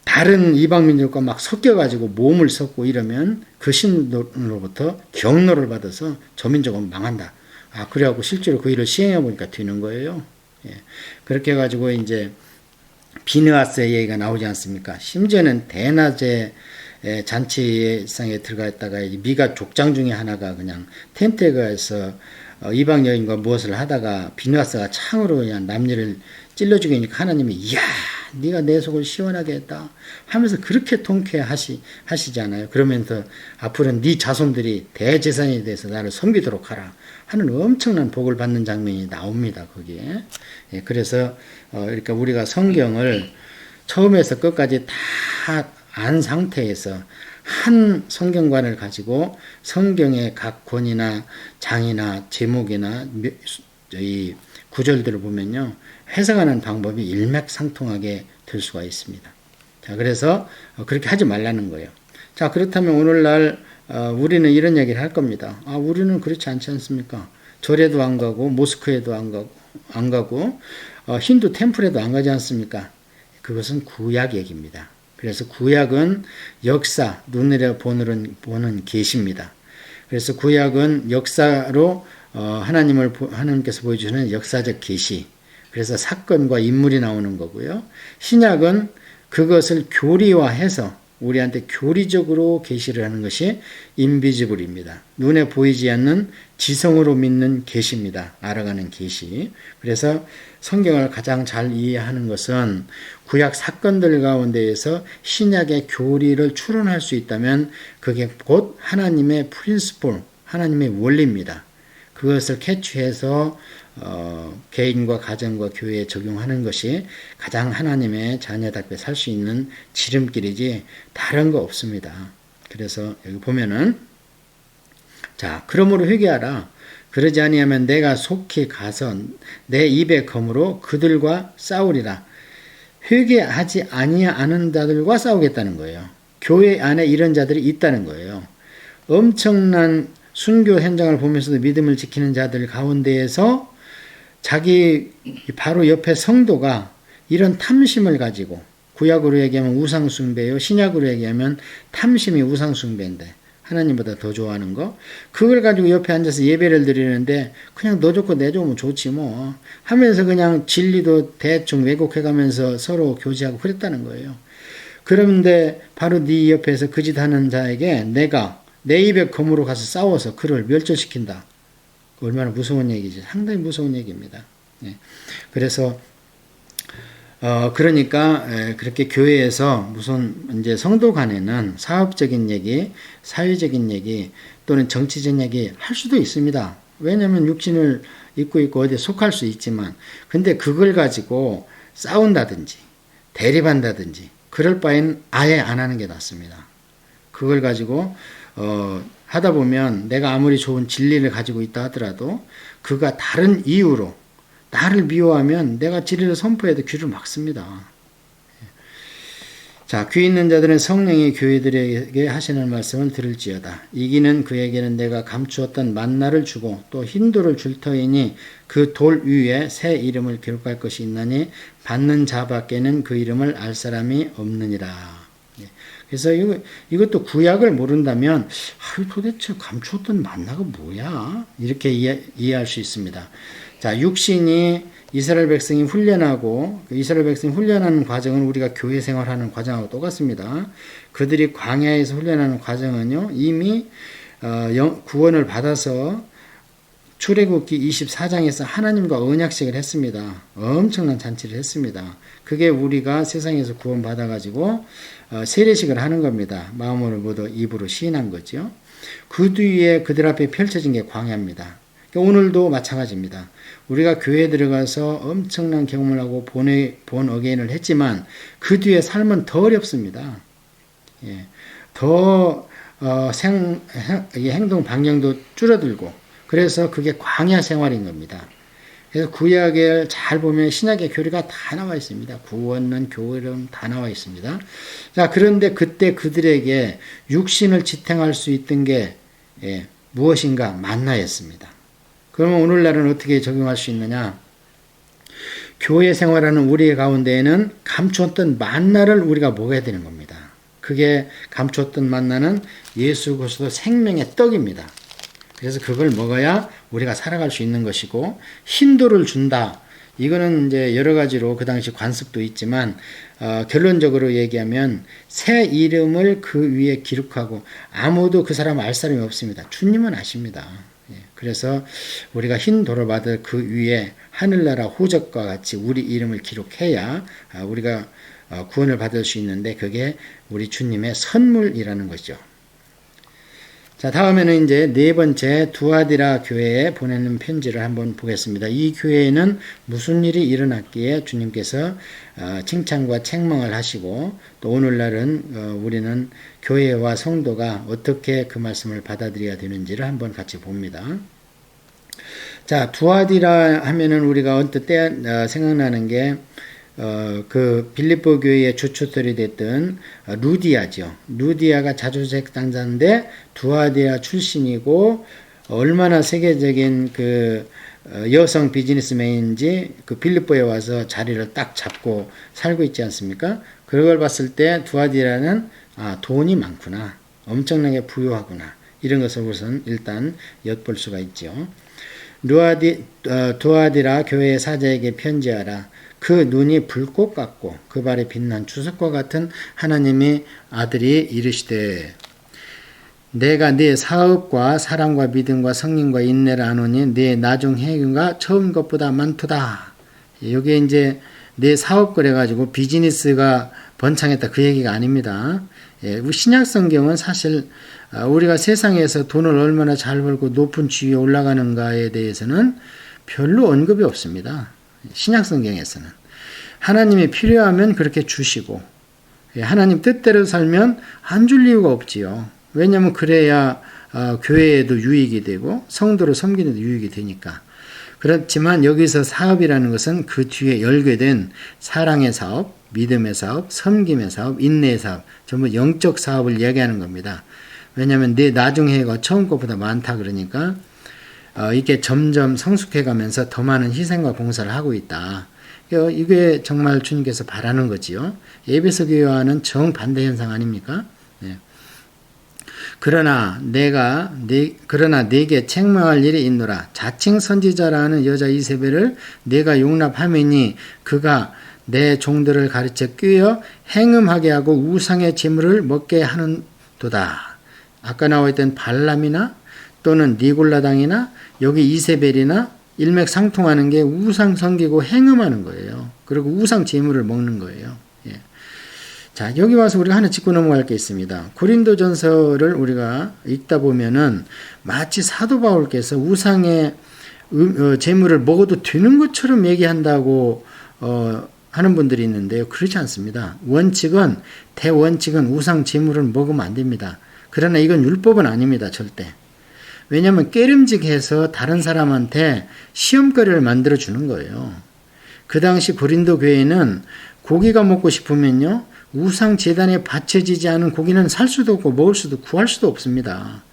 다른 이방민족과 막 섞여가지고 몸을 섞고 이러면 그 신으로부터 경로를 받아서 저 민족은 망한다. 그래갖고 실제로 그 일을 시행해 보니까 되는 거예요. 예. 그렇게 해가지고 이제 비느하스의 얘기가 나오지 않습니까? 심지어는 대낮에 잔치상에 들어가 있다가 미가 족장 중에 하나가 그냥 텐트에 가서 이방 여인과 무엇을 하다가 비느하스가 창으로 그냥 남녀를 찔러 죽이니까 하나님이 이야 네가 내 속을 시원하게 했다 하면서 그렇게 통쾌하시잖아요. 그러면서 앞으로는 네 자손들이 대제사장이 돼서 나를 섬기도록 하라 하는 엄청난 복을 받는 장면이 나옵니다. 거기에. 예, 그래서 그러니까 우리가 성경을 처음에서 끝까지 다 안 상태에서 한 성경관을 가지고 성경의 각 권이나 장이나 제목이나 이 구절들을 보면요. 해석하는 방법이 일맥상통하게 될 수가 있습니다. 자, 그래서 그렇게 하지 말라는 거예요. 자, 그렇다면 오늘날 우리는 이런 얘기를 할 겁니다. 우리는 그렇지 않지 않습니까? 절에도 안 가고 모스크에도 안 가고 힌두 템플에도 안 가지 않습니까? 그것은 구약 얘기입니다. 그래서 구약은 역사, 눈으로 보는 계시입니다. 그래서 구약은 역사로 하나님께서 보여주시는 역사적 계시. 그래서 사건과 인물이 나오는 거고요. 신약은 그것을 교리화해서 우리한테 교리적으로 계시를 하는 것이 인비지블입니다. 눈에 보이지 않는 지성으로 믿는 계시입니다. 알아가는 계시. 그래서 성경을 가장 잘 이해하는 것은 구약 사건들 가운데에서 신약의 교리를 추론할 수 있다면 그게 곧 하나님의 프린시플, 하나님의 원리입니다. 그것을 캐치해서 개인과 가정과 교회에 적용하는 것이 가장 하나님의 자녀답게 살 수 있는 지름길이지 다른 거 없습니다. 그래서 여기 보면은 자, 그러므로 회개하라. 그러지 아니하면 내가 속히 가서 내 입의 검으로 그들과 싸우리라. 회개하지 아니하는 자들과 싸우겠다는 거예요. 교회 안에 이런 자들이 있다는 거예요. 엄청난 순교 현장을 보면서도 믿음을 지키는 자들 가운데에서 자기 바로 옆에 성도가 이런 탐심을 가지고 구약으로 얘기하면 우상숭배요. 신약으로 얘기하면 탐심이 우상숭배인데 하나님보다 더 좋아하는 거. 그걸 가지고 옆에 앉아서 예배를 드리는데 그냥 너 좋고 내 좋으면 좋지 뭐 하면서 그냥 진리도 대충 왜곡해가면서 서로 교제하고 그랬다는 거예요. 그런데 바로 네 옆에서 그 짓 하는 자에게 내가 내 입에 검으로 가서 싸워서 그를 멸절시킨다. 얼마나 무서운 얘기지. 상당히 무서운 얘기입니다. 예. 그래서 그러니까 그렇게 교회에서 무슨 이제 성도 간에는 사업적인 얘기, 사회적인 얘기 또는 정치적 얘기 할 수도 있습니다. 왜냐하면 육신을 입고 있고 어디에 속할 수 있지만 근데 그걸 가지고 싸운다든지 대립한다든지 그럴 바엔 아예 안 하는 게 낫습니다. 그걸 가지고 하다 보면 내가 아무리 좋은 진리를 가지고 있다 하더라도 그가 다른 이유로 나를 미워하면 내가 진리를 선포해도 귀를 막습니다. 자, 귀 있는 자들은 성령이 교회들에게 하시는 말씀을 들을지어다. 이기는 그에게는 내가 감추었던 만나를 주고 또 흰돌을 줄 터이니 그 돌 위에 새 이름을 기록할 것이 있나니 받는 자밖에는 그 이름을 알 사람이 없느니라. 그래서 이것도 구약을 모른다면 도대체 감추었던 만나가 뭐야? 이렇게 이해할 수 있습니다. 자, 육신이 이스라엘 백성이 훈련하고 이스라엘 백성이 훈련하는 과정은 우리가 교회 생활하는 과정하고 똑같습니다. 그들이 광야에서 훈련하는 과정은요 이미 구원을 받아서 출애굽기 24장에서 하나님과 언약식을 했습니다. 엄청난 잔치를 했습니다. 그게 우리가 세상에서 구원 받아가지고 세례식을 하는 겁니다. 마음으로 모두 입으로 시인한 거죠. 그 뒤에 그들 앞에 펼쳐진 게 광야입니다. 오늘도 마찬가지입니다. 우리가 교회에 들어가서 엄청난 경험을 하고 본 어게인을 했지만 그 뒤에 삶은 더 어렵습니다. 예, 더 행동 방향도 줄어들고 그래서 그게 광야 생활인 겁니다. 그래서 구약을 잘 보면 신약의 교리가 다 나와 있습니다. 구원론, 교회론 다 나와 있습니다. 자, 그런데 그때 그들에게 육신을 지탱할 수 있던 게 무엇인가? 만나였습니다. 그러면 오늘날은 어떻게 적용할 수 있느냐? 교회 생활하는 우리 가운데에는 감추었던 만나를 우리가 먹어야 되는 겁니다. 그게 감추었던 만나는 예수 그리스도 생명의 떡입니다. 그래서 그걸 먹어야 우리가 살아갈 수 있는 것이고 흰돌을 준다. 이거는 이제 여러 가지로 그 당시 관습도 있지만 결론적으로 얘기하면 새 이름을 그 위에 기록하고 아무도 그 사람 알 사람이 없습니다. 주님은 아십니다. 그래서 우리가 흰 돌을 받을 그 위에 하늘나라 호적과 같이 우리 이름을 기록해야 우리가 구원을 받을 수 있는데 그게 우리 주님의 선물이라는 거죠. 자, 다음에는 이제 네 번째 두아디라 교회에 보내는 편지를 한번 보겠습니다. 이 교회에는 무슨 일이 일어났기에 주님께서 칭찬과 책망을 하시고 또 오늘날은 우리는 교회와 성도가 어떻게 그 말씀을 받아들여야 되는지를 한번 같이 봅니다. 자, 두아디라 하면은 우리가 언뜻 생각나는 게 그 빌립보 교회의 주축들이 됐던 루디아죠. 루디아가 자주색 당자인데 두아디라 출신이고 얼마나 세계적인 그 여성 비즈니스맨인지 그 빌립보에 와서 자리를 딱 잡고 살고 있지 않습니까? 그걸 봤을 때 두아디라는 돈이 많구나, 엄청나게 부유하구나 이런 것을 우선 일단 엿볼 수가 있죠. 두아디라 교회의 사자에게 편지하라. 그 눈이 불꽃 같고 그 발이 빛난 주석과 같은 하나님의 아들이 이르시되 내가 네 사업과 사랑과 믿음과 성령과 인내를 아노니 네 나중 행위가 처음 것보다 많도다. 여기에 이제 네 사업 그래가지고 비즈니스가 번창했다 그 얘기가 아닙니다. 신약 성경은 사실 우리가 세상에서 돈을 얼마나 잘 벌고 높은 지위에 올라가는가에 대해서는 별로 언급이 없습니다. 신약 성경에서는 하나님이 필요하면 그렇게 주시고 하나님 뜻대로 살면 안 줄 이유가 없지요. 왜냐하면 그래야 교회에도 유익이 되고 성도를 섬기는 데 유익이 되니까. 그렇지만 여기서 사업이라는 것은 그 뒤에 열게 사랑의 사업, 믿음의 사업, 섬김의 사업, 인내의 사업, 전부 영적 사업을 이야기하는 겁니다. 왜냐하면 내 나중 해가 처음 것보다 많다 그러니까 이게 점점 성숙해가면서 더 많은 희생과 봉사를 하고 있다. 이게 정말 주님께서 바라는 거지요. 에베소 교회와는 정반대 현상 아닙니까? 네. 그러나 내게 책망할 일이 있노라. 자칭 선지자라는 여자 이세벨을 내가 용납하매니 그가 내 종들을 가르쳐 꾀어 행음하게 하고 우상의 제물을 먹게 하는도다. 아까 나와있던 발람이나 또는 니골라당이나 여기 이세벨이나 일맥상통하는 게 우상 섬기고 행음하는 거예요. 그리고 우상 제물을 먹는 거예요. 예. 자, 여기 와서 우리가 하나 짚고 넘어갈 게 있습니다. 고린도전서를 우리가 읽다 보면은 마치 사도 바울께서 우상의 제물을 먹어도 되는 것처럼 얘기한다고 하는 분들이 있는데요. 그렇지 않습니다. 대원칙은 우상 제물을 먹으면 안 됩니다. 그러나 이건 율법은 아닙니다. 절대. 왜냐하면 깨름직해서 다른 사람한테 시험거리를 만들어 주는 거예요. 그 당시 고린도 교회는 고기가 먹고 싶으면요, 우상 제단에 바쳐지지 않은 고기는 살 수도 없고 먹을 수도 구할 수도 없습니다.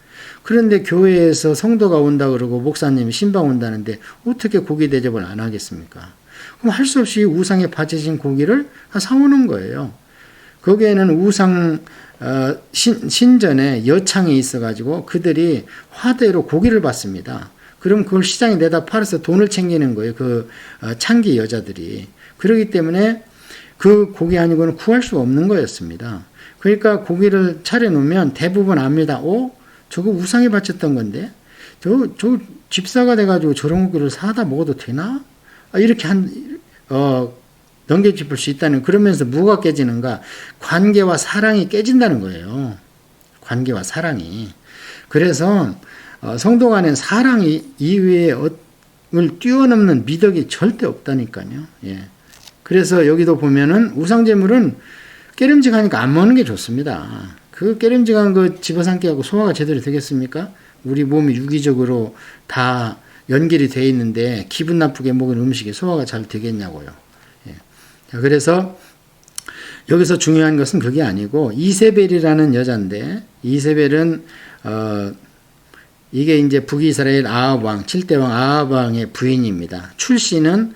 그런데 교회에서 성도가 온다 그러고 목사님이 신방 온다는데 어떻게 고기 대접을 안 하겠습니까? 그럼 할 수 없이 우상에 바쳐진 고기를 사오는 거예요. 거기에는 우상 신전에 여창이 있어가지고 그들이 화대로 고기를 받습니다. 그럼 그걸 시장에 내다 팔아서 돈을 챙기는 거예요. 그 창기 여자들이. 그렇기 때문에 그 고기 아니고는 구할 수 없는 거였습니다. 그러니까 고기를 차려놓으면 대부분 압니다. 저거 우상에 바쳤던 건데 저 집사가 돼가지고 저런 고기를 사다 먹어도 되나? 이렇게 넘겨짚을 수 있다는, 그러면서 뭐가 깨지는가? 관계와 사랑이 깨진다는 거예요. 관계와 사랑이. 그래서 성도 간엔 사랑 이외에 을 뛰어넘는 미덕이 절대 없다니까요. 예. 그래서 여기도 보면은 우상제물은 깨름직하니까 안 먹는 게 좋습니다. 그 깨름직한 거 집어삼기 하고 소화가 제대로 되겠습니까? 우리 몸이 유기적으로 다 연결이 돼 있는데 기분 나쁘게 먹은 음식이 소화가 잘 되겠냐고요. 예. 자, 그래서 여기서 중요한 것은 그게 아니고 이세벨이라는 여자인데, 이세벨은 이게 이제 북이스라엘 아합 왕, 7대 왕 아합 왕의 부인입니다. 출신은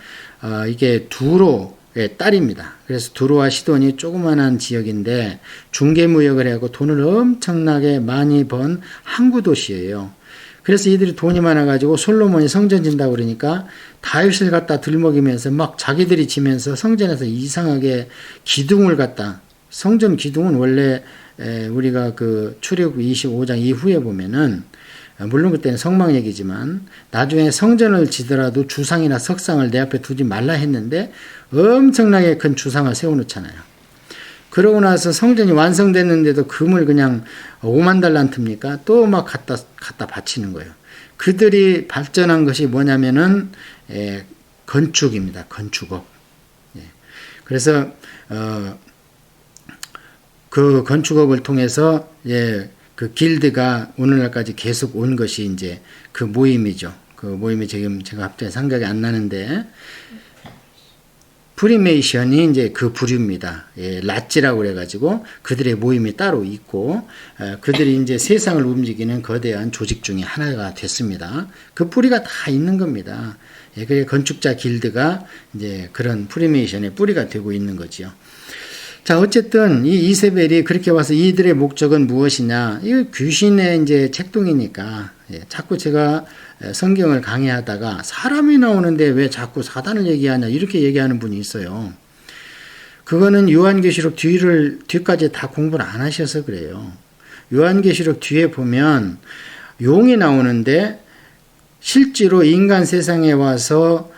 이게 두로의 딸입니다. 그래서 두로와 시돈이 조그만한 지역인데 중개무역을 하고 돈을 엄청나게 많이 번 항구 도시예요. 그래서 이들이 돈이 많아가지고 솔로몬이 성전 진다고 그러니까 다윗을 갖다 들먹이면서 막 자기들이 지면서 성전에서 이상하게 기둥을 갖다, 성전 기둥은 원래 우리가 그 출애굽 25장 이후에 보면은, 물론 그때는 성막 얘기지만 나중에 성전을 지더라도 주상이나 석상을 내 앞에 두지 말라 했는데 엄청나게 큰 주상을 세워놓잖아요. 그러고 나서 성전이 완성됐는데도 금을 그냥 5만 달란트입니까? 또 막 갖다 바치는 거예요. 그들이 발전한 것이 뭐냐면은 건축입니다. 건축업. 예. 그래서 그 건축업을 통해서 그 길드가 오늘날까지 계속 온 것이 이제 그 모임이죠. 그 모임이 지금 제가 갑자기 생각이 안 나는데, 프리메이션이 이제 그 부류입니다. 랏지라고 그래가지고 그들의 모임이 따로 있고, 그들이 이제 세상을 움직이는 거대한 조직 중에 하나가 됐습니다. 그 뿌리가 다 있는 겁니다. 그게 건축자 길드가 이제 그런 프리메이션의 뿌리가 되고 있는 거지요. 자, 어쨌든 이 이세벨이 그렇게 와서 이들의 목적은 무엇이냐? 이거 귀신의 이제 책동이니까. 자꾸 제가 성경을 강의하다가 사람이 나오는데 왜 자꾸 사단을 얘기하냐 이렇게 얘기하는 분이 있어요. 그거는 요한계시록 뒤까지 다 공부를 안 하셔서 그래요. 요한계시록 뒤에 보면 용이 나오는데 실제로 인간 세상에 와서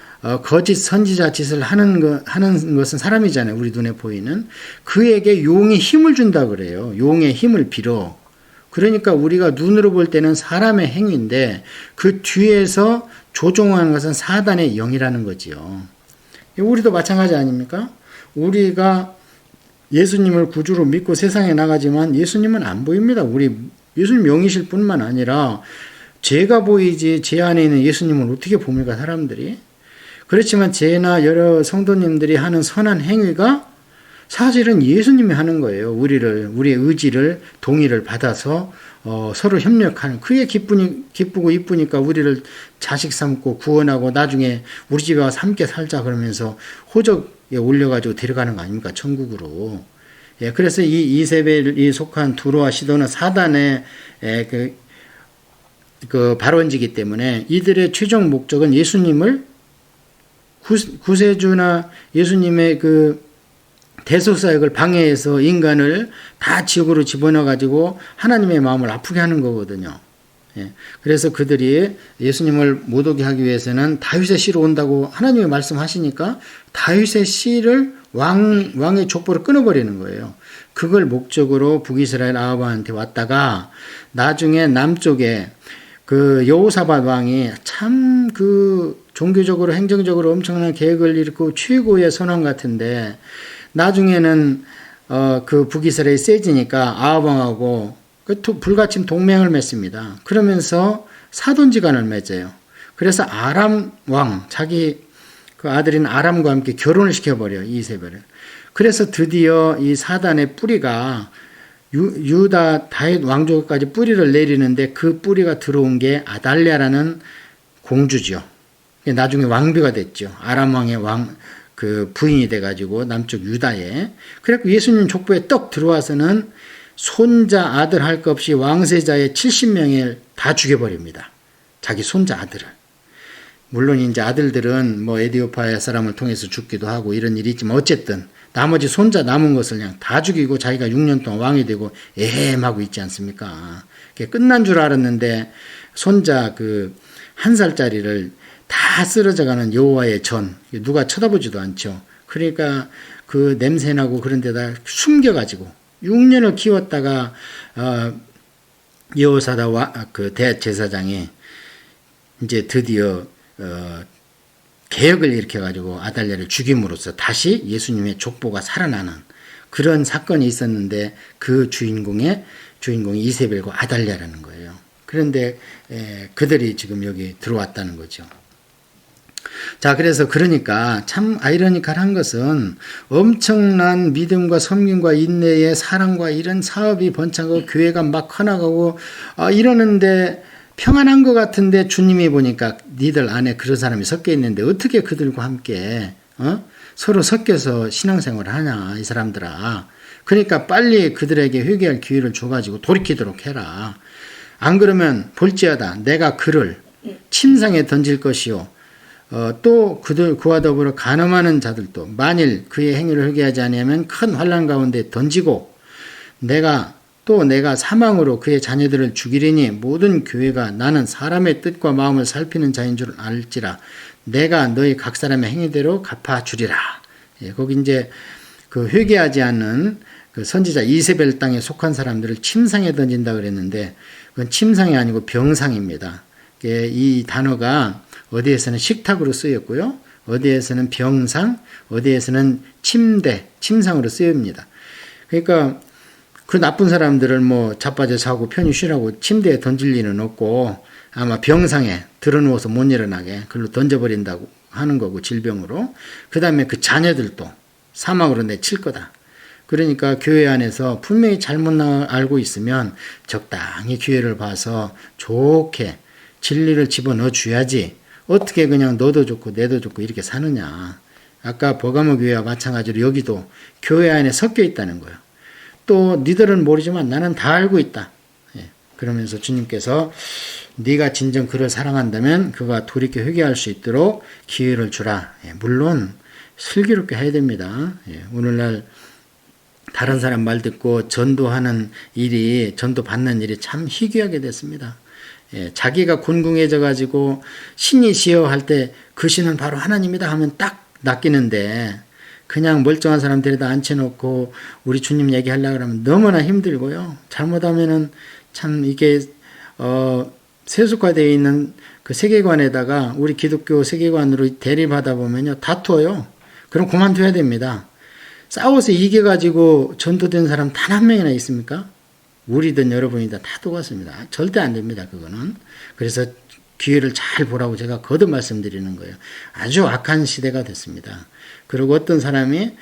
거짓 선지자 짓을 하는 것은 사람이잖아요. 우리 눈에 보이는. 그에게 용이 힘을 준다 그래요. 용의 힘을 빌어. 그러니까 우리가 눈으로 볼 때는 사람의 행위인데 그 뒤에서 조종하는 것은 사단의 영이라는 거지요. 우리도 마찬가지 아닙니까? 우리가 예수님을 구주로 믿고 세상에 나가지만 예수님은 안 보입니다. 예수님 영이실 뿐만 아니라 죄가 보이지 제 안에 있는 예수님을 어떻게 봅니까, 사람들이? 그렇지만 제나 여러 성도님들이 하는 선한 행위가 사실은 예수님이 하는 거예요. 우리의 의지를, 동의를 받아서 서로 협력하는, 그게 기쁘고 이쁘니까 우리를 자식 삼고 구원하고 나중에 우리 집에 와서 함께 살자 그러면서 호적에 올려가지고 데려가는 거 아닙니까, 천국으로. 예, 그래서 이 이세벨이 속한 두로와 시돈은 사단의 그 발원지기 때문에 이들의 최종 목적은 예수님을 구세주나 예수님의 그 대속사역을 방해해서 인간을 다 지옥으로 집어넣어 가지고 하나님의 마음을 아프게 하는 거거든요. 예, 그래서 그들이 예수님을 못 오게 하기 위해서는 다윗의 씨로 온다고 하나님이 말씀하시니까 다윗의 씨를 왕의 족보를 끊어버리는 거예요. 그걸 목적으로 북이스라엘 아하바한테 왔다가 나중에 남쪽에 그 여호사밧 왕이 참 그 종교적으로 행정적으로 엄청난 계획을 일으키고 최고의 선왕 같은데 나중에는 그 북이스라엘이 세지니까 아합 왕하고 불가침 동맹을 맺습니다. 그러면서 사돈지간을 맺어요. 그래서 아람 왕 자기 그 아들인 아람과 함께 결혼을 시켜버려요. 이세벨을. 그래서 드디어 이 사단의 뿌리가 유다 다윗 왕족까지 뿌리를 내리는데 그 뿌리가 들어온 게 아달랴라는 공주죠. 나중에 왕비가 됐죠. 아람 왕의 그 부인이 돼가지고 남쪽 유다에. 그래서 예수님 족보에 떡 들어와서는 손자 아들 할 것 없이 왕세자의 70명을 다 죽여버립니다. 자기 손자 아들을. 물론 이제 아들들은 뭐 에디오파의 사람을 통해서 죽기도 하고 이런 일이 있지만 어쨌든 나머지 손자 남은 것을 그냥 다 죽이고 자기가 6년 동안 왕이 되고 애헴하고 있지 않습니까? 끝난 줄 알았는데 손자 그 1살짜리를 다 쓰러져가는 여호와의 전 누가 쳐다보지도 않죠. 그러니까 그 냄새나고 그런 데다 숨겨가지고 6년을 키웠다가 여호사다 그 대제사장이 이제 드디어 개혁을 일으켜가지고 아달랴를 죽임으로써 다시 예수님의 족보가 살아나는 그런 사건이 있었는데 그 주인공이 이세벨과 아달랴라는 거예요. 그런데 그들이 지금 여기 들어왔다는 거죠. 자, 그래서 그러니까 참 아이러니컬한 것은 엄청난 믿음과 섬김과 인내의 사랑과 이런 사업이 번창하고 교회가 막 커나가고 이러는데 평안한 것 같은데 주님이 보니까 니들 안에 그런 사람이 섞여 있는데 어떻게 그들과 함께 서로 섞여서 신앙생활을 하냐 이 사람들아. 그러니까 빨리 그들에게 회개할 기회를 줘가지고 돌이키도록 해라. 안 그러면 볼지어다 내가 그를 침상에 던질 것이요 또 그와 더불어 간음하는 자들도 만일 그의 행위를 회개하지 아니하면 큰 환난 가운데 던지고 내가 사망으로 그의 자녀들을 죽이리니 모든 교회가 나는 사람의 뜻과 마음을 살피는 자인 줄 알지라 내가 너희 각 사람의 행위대로 갚아주리라. 예, 거기 이제 그 회개하지 않는 그 선지자 이세벨 땅에 속한 사람들을 침상에 던진다 그랬는데 그건 침상이 아니고 병상입니다. 이 단어가 어디에서는 식탁으로 쓰였고요. 어디에서는 병상, 어디에서는 침상으로 쓰입니다. 그러니까 그 나쁜 사람들을 뭐 자빠져 자고 편히 쉬라고 침대에 던질 리는 없고 아마 병상에 들어누워서 못 일어나게 그걸로 던져버린다고 하는 거고 질병으로. 그 다음에 그 자녀들도 사망으로 내칠 거다. 그러니까 교회 안에서 분명히 잘못 알고 있으면 적당히 기회를 봐서 좋게 진리를 집어넣어 줘야지 어떻게 그냥 너도 좋고 내도 좋고 이렇게 사느냐. 아까 버가모 교회와 마찬가지로 여기도 교회 안에 섞여 있다는 거예요. 또 니들은 모르지만 나는 다 알고 있다. 예, 그러면서 주님께서 네가 진정 그를 사랑한다면 그가 돌이켜 회개할 수 있도록 기회를 주라. 예, 물론 슬기롭게 해야 됩니다. 예, 오늘날 다른 사람 말 듣고 전도 받는 일이 참 희귀하게 됐습니다. 예, 자기가 곤궁해져 가지고 신이 시여할 때 그 신은 바로 하나님이다 하면 딱 낚이는데 그냥 멀쩡한 사람 데려다 앉혀놓고 우리 주님 얘기하려고 하면 너무나 힘들고요. 잘못하면은 참 이게 세속화되어 있는 그 세계관에다가 우리 기독교 세계관으로 대립하다 보면요 다투어요. 그럼 그만둬야 됩니다. 싸워서 이겨가지고 전도된 사람 단 한 명이나 있습니까? 우리든 여러분이든 다 똑같습니다. 절대 안 됩니다. 그거는. 그래서 기회를 잘 보라고 제가 거듭 말씀드리는 거예요. 아주 악한 시대가 됐습니다. 그리고 어떤 사람이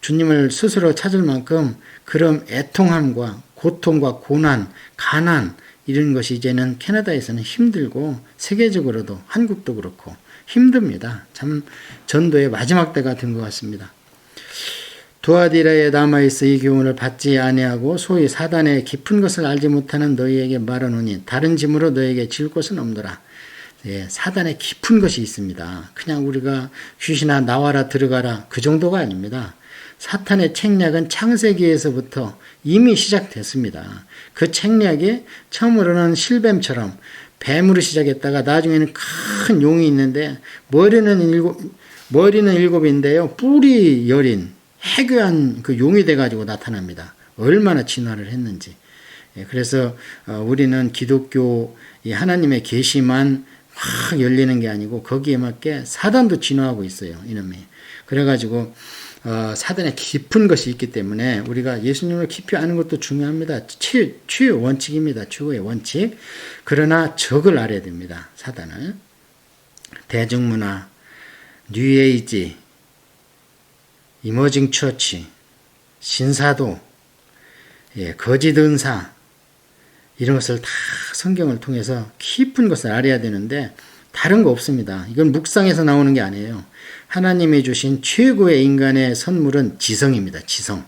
주님을 스스로 찾을 만큼 그런 애통함과 고통과 고난, 가난 이런 것이 이제는 캐나다에서는 힘들고 세계적으로도 한국도 그렇고 힘듭니다. 참 전도의 마지막 때가 된 것 같습니다. 두아디라에 남아있어 이 교훈을 받지 아니하고 소위 사단의 깊은 것을 알지 못하는 너희에게 말하노니 다른 짐으로 너희에게 질 것은 없노라. 예, 사단의 깊은 것이 있습니다. 그냥 우리가 귀신아 나와라 들어가라 그 정도가 아닙니다. 사탄의 책략은 창세기에서부터 이미 시작됐습니다. 그 책략이 처음으로는 실뱀처럼 뱀으로 시작했다가 나중에는 큰 용이 있는데 머리는 일곱인데요. 뿔이 열인 해괴한 그 용이 돼가지고 나타납니다. 얼마나 진화를 했는지. 그래서 우리는 기독교 하나님의 계시만 확 열리는 게 아니고 거기에 맞게 사단도 진화하고 있어요. 이놈이. 그래가지고 사단의 깊은 것이 있기 때문에 우리가 예수님을 깊이 아는 것도 중요합니다. 최후의 원칙입니다. 최후의 원칙. 그러나 적을 알아야 됩니다. 사단을. 대중문화, 뉴에이지, 이머징 처치, 신사도, 거짓 은사 이런 것을 다 성경을 통해서 깊은 것을 알아야 되는데 다른 거 없습니다. 이건 묵상에서 나오는 게 아니에요. 하나님이 주신 최고의 인간의 선물은 지성입니다. 지성.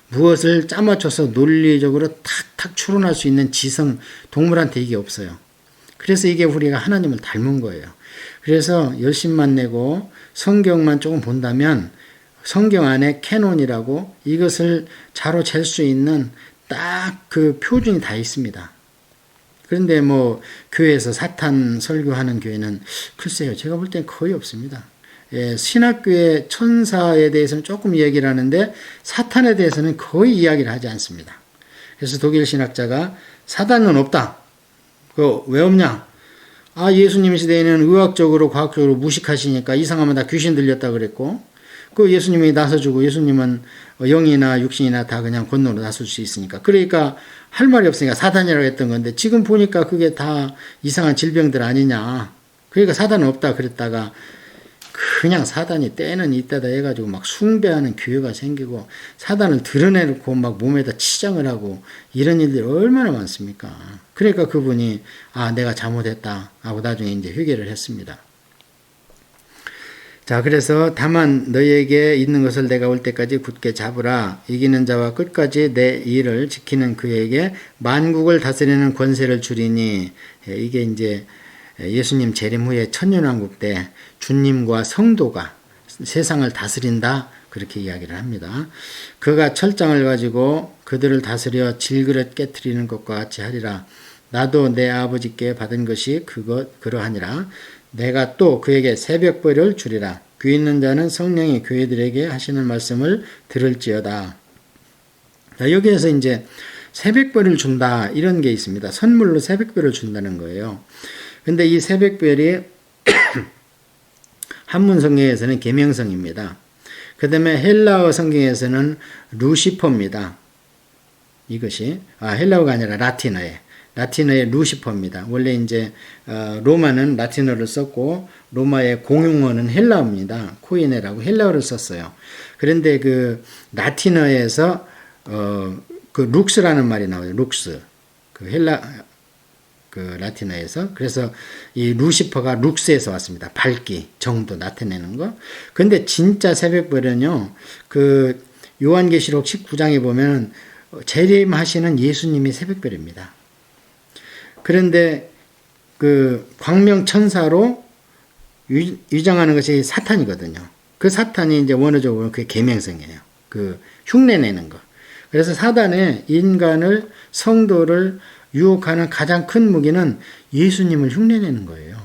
무엇을 짜맞춰서 논리적으로 탁탁 추론할 수 있는 지성, 동물한테 이게 없어요. 그래서 이게 우리가 하나님을 닮은 거예요. 그래서 열심만 내고 성경만 조금 본다면 성경 안에 캐논이라고 이것을 자로 잴 수 있는 딱 그 표준이 다 있습니다. 그런데 뭐 교회에서 사탄 설교하는 교회는 글쎄요, 제가 볼 땐 거의 없습니다. 신학교의 천사에 대해서는 조금 이야기를 하는데 사탄에 대해서는 거의 이야기를 하지 않습니다. 그래서 독일 신학자가 사단은 없다. 그거 왜 없냐? 예수님 시대에는 의학적으로 과학적으로 무식하시니까 이상하면 다 귀신 들렸다 그랬고 그 예수님이 나서주고 예수님은 영이나 육신이나 다 그냥 권능으로 나설 수 있으니까 그러니까 할 말이 없으니까 사단이라고 했던 건데 지금 보니까 그게 다 이상한 질병들 아니냐. 그러니까 사단은 없다 그랬다가 그냥 사단이 때는 이때다 해가지고 막 숭배하는 교회가 생기고 사단을 드러내놓고 막 몸에다 치장을 하고 이런 일들이 얼마나 많습니까. 그러니까 그분이 내가 잘못했다 하고 나중에 이제 회개를 했습니다. 자, 그래서 다만 너희에게 있는 것을 내가 올 때까지 굳게 잡으라. 이기는 자와 끝까지 내 일을 지키는 그에게 만국을 다스리는 권세를 주리니. 이게 이제 예수님 재림 후에 천년왕국 때 주님과 성도가 세상을 다스린다 그렇게 이야기를 합니다. 그가 철장을 가지고 그들을 다스려 질그릇 깨트리는 것과 같이 하리라. 나도 내 아버지께 받은 것이 그러하니라. 내가 또 그에게 새벽벌을 주리라. 귀 있는 자는 성령이 교회들에게 하시는 말씀을 들을지어다. 자, 여기에서 이제 새벽별을 준다 이런 게 있습니다. 선물로 새벽별을 준다는 거예요. 근데 이 새벽별이 한문 성경에서는 계명성입니다. 그 다음에 헬라어 성경에서는 루시퍼입니다. 이것이 헬라어가 아니라 라틴어의 루시퍼입니다. 원래 이제 로마는 라틴어를 썼고 로마의 공용어는 헬라어입니다. 코이네라고 헬라어를 썼어요. 그런데 그 라틴어에서 그 룩스라는 말이 나와요. 룩스. 그 라틴어에서. 그래서 이 루시퍼가 룩스에서 왔습니다. 밝기, 정도 나타내는 거. 근데 진짜 새벽별은요. 그 요한계시록 19장에 보면 재림하시는 예수님이 새벽별입니다. 그런데 그 광명천사로 위장하는 것이 사탄이거든요. 그 사탄이 이제 원어적으로 그게 계명성이에요. 그 흉내내는 거. 그래서 사단의 인간을 성도를 유혹하는 가장 큰 무기는 예수님을 흉내내는 거예요.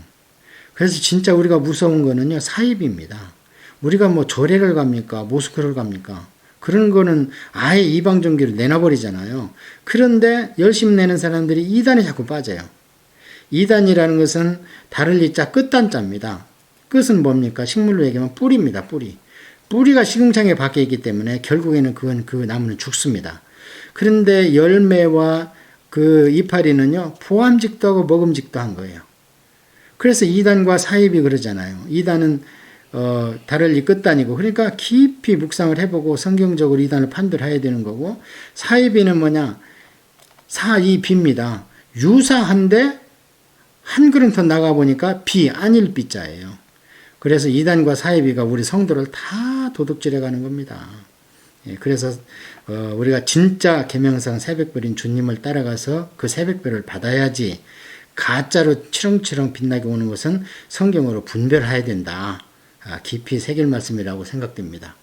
그래서 진짜 우리가 무서운 거는요, 사입입니다. 우리가 뭐 절에를 갑니까? 모스크를 갑니까? 그런 거는 아예 이방 종교를 내놔버리잖아요. 그런데 열심 내는 사람들이 이단에 자꾸 빠져요. 이단이라는 것은 다를 이자 끝단자입니다. 끝은 뭡니까? 식물로 얘기하면 뿌리입니다. 뿌리가 시궁창에 박혀 있기 때문에 결국에는 그 나무는 죽습니다. 그런데 열매와 그 이파리는요, 포함직도 하고 먹음직도 한 거예요. 그래서 이단과 사입이 그러잖아요. 이단은 다를 이 끝단이고, 그러니까 깊이 묵상을 해보고 성경적으로 이단을 판별해야 되는 거고, 사입이는 뭐냐? 사이비입니다. 유사한데 한 걸음 더 나가보니까 아닐 비자예요. 그래서 이단과 사이비가 우리 성도를 다 도둑질해 가는 겁니다. 그래서 우리가 진짜 계명상 새벽별인 주님을 따라가서 그 새벽별을 받아야지 가짜로 치렁치렁 빛나게 오는 것은 성경으로 분별해야 된다. 깊이 새길 말씀이라고 생각됩니다.